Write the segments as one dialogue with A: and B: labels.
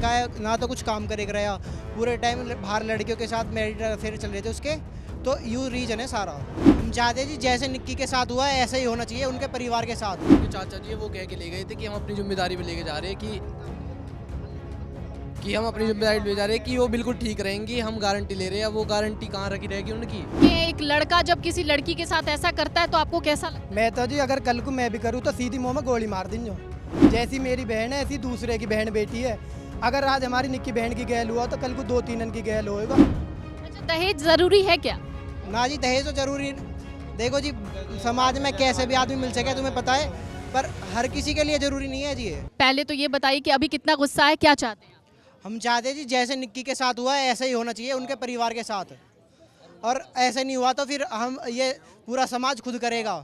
A: लड़का है ना तो कुछ काम करे कराया, पूरे टाइम बाहर लड़कियों के साथ मैरिड अफेयर चल रहे थे उसके, तो यू रीजन है सारा। हम चाहते हैं जी जैसे निक्की के साथ हुआ है ऐसा ही होना चाहिए उनके परिवार के साथ।
B: उनके चाचा जी वो कह के ले गए थे कि हम अपनी जिम्मेदारी पे लेके जा रहे हैं कि हम अपनी जिम्मेदारी ले जा रहे हैं कि वो बिल्कुल ठीक रहेंगी, हम गारंटी ले रहे हैं। वो गारंटी कहाँ रखी रहेगी उनकी?
C: ये एक लड़का जब किसी लड़की के साथ ऐसा करता है तो आपको कैसा लगता है?
D: मैं तो जी अगर कल को मैं भी करूँ तो सीधी मुंह में गोली मार दूँ। जैसी मेरी बहन है ऐसी दूसरे की बहन बेटी है। अगर आज हमारी निक्की बहन की गैल हुआ तो कल को 2-3 की गैल होएगा।
C: अच्छा, दहेज जरूरी है क्या?
A: ना जी दहेज तो जरूरी, देखो जी समाज में कैसे भी आदमी मिल सके तुम्हें पता है, पर हर किसी के लिए जरूरी नहीं है जी ये।
C: पहले तो ये बताइए कि अभी कितना गुस्सा है, क्या चाहते हैं?
A: हम चाहते हैं जी जैसे निक्की के साथ हुआ है ऐसा ही होना चाहिए उनके परिवार के साथ, और ऐसे नहीं हुआ तो फिर हम ये पूरा समाज खुद करेगा।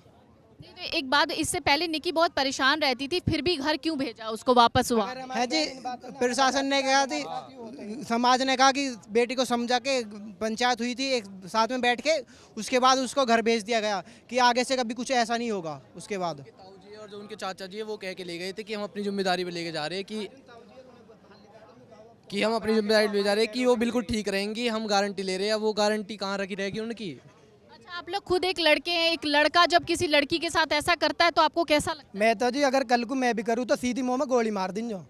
C: नहीं, तो एक बात, इससे पहले निक्की बहुत परेशान रहती थी, फिर भी घर क्यों भेजा उसको वापस हुआ?
A: है जी, प्रशासन ने कहा थी, समाज ने कहा कि बेटी को समझा के पंचायत हुई थी एक साथ में बैठ के, उसके बाद उसको घर भेज दिया गया कि आगे से कभी कुछ ऐसा नहीं होगा। उसके बाद
B: ताऊ जी और जो उनके चाचा जी है वो कह के ले गए थे कि हम अपनी जिम्मेदारी पे लेके जा रहे हैं कि हम अपनी जिम्मेदारी ले जा रहे हैं कि वो बिल्कुल ठीक रहेंगी, हम गारंटी ले रहे हैं। वो गारंटी कहाँ रखी रहेगी उनकी?
C: अच्छा, आप लोग खुद एक लड़के हैं, एक लड़का जब किसी लड़की के साथ ऐसा करता है तो आपको कैसा लगता है?
D: मैं तो जी अगर कल को मैं भी करूँ तो सीधी मुंह में गोली मार दूँ।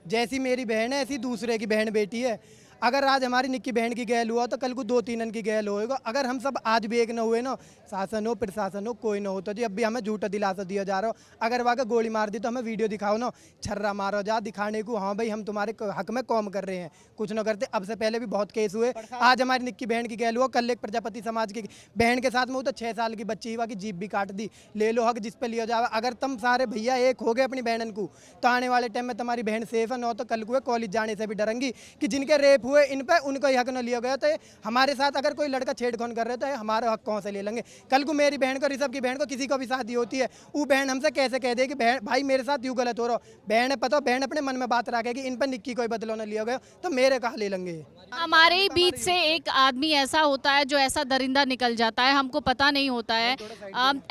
D: जैसी मेरी बहन है ऐसी दूसरे की बहन बेटी है। अगर आज हमारी निक्की बहन की गैल हुआ तो कल को 2-3 की गैल होएगा। अगर हम सब आज भी एक न हुए ना, शासन हो प्रशासन हो कोई ना हो, तो जी अब भी हमें झूठा दिलासा दिया जा रहा हो। अगर वहाँ गोली मार दी तो हमें वीडियो दिखाओ ना, छर्रा मारो जा दिखाने को, हाँ भाई हम तुम्हारे हक में कौम कर रहे हैं, कुछ ना करते। अब से पहले भी बहुत केस हुए। आज हमारी निक्की बहन की गैल हुआ, कल एक प्रजापति समाज की बहन के साथ में हो तो 6 साल की बच्ची हुआ की जीप भी काट दी। ले लो हक जिस पे लिया जाए। अगर तुम सारे भैया एक हो गए अपनी बहन को तो आने वाले टाइम में तुम्हारी बहन सेफ है, न तो कल को कॉलेज जाने से भी डरेंगी कि जिनके रेप हुए इन पे उनको हक न लिया गया। तो हमारे साथ अगर कोई लड़का छेड़खानी कर रहा है तो हमारा हक कौन से ले लेंगे? कल को मेरी बहन को, ऋषभ की बहन को, किसी को भी शादी होती है, वो बहन हमसे कैसे कह दे कि बहन भाई मेरे साथ यूँ गलत हो रहा हो? बहन है पता, बहन अपने मन में बात रखेगी इन पर निक्की कोई बदलाव न लिया गया तो मेरे कहाँ ले लेंगे?
C: हमारे बीच से एक आदमी ऐसा होता है जो ऐसा दरिंदा निकल जाता है, हमको पता नहीं होता है।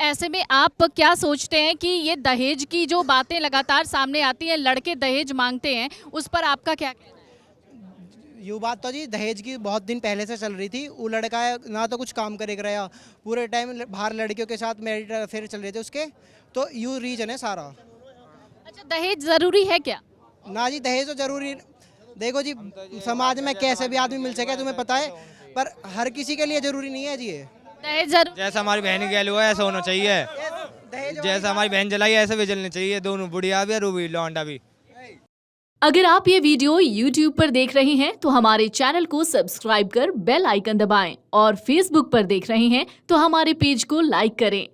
C: ऐसे में आप क्या सोचते हैं कि ये दहेज की जो बातें लगातार सामने आती हैं, लड़के दहेज मांगते हैं, उस पर आपका क्या कहना है?
A: ये बात तो जी दहेज की बहुत दिन पहले से चल रही थी। वो लड़का है ना तो कुछ काम करे कराया, पूरे टाइम बाहर लड़कियों के साथ मैरिड अफेयर चल रहे थे उसके, तो यू रीजन है सारा।
C: अच्छा, दहेज जरूरी है क्या?
A: ना जी दहेज तो जरूरी, देखो जी समाज में कैसे भी आदमी मिल सके तुम्हें पता है, पर हर किसी के लिए जरूरी नहीं है जी ये।
C: दहेज जरूर
E: जैसा हमारी बहन की गैल हुआ है ऐसा होना चाहिए।
A: दहेज
E: जैसा हमारी बहन जलाई है ऐसे भी जलनी चाहिए, दोनों बुढ़िया भी और रूबी लौंडा भी।
F: अगर आप ये वीडियो YouTube पर देख रहे हैं तो हमारे चैनल को सब्सक्राइब कर बेल आइकन दबाएं, और Facebook पर देख रहे हैं तो हमारे पेज को लाइक करें।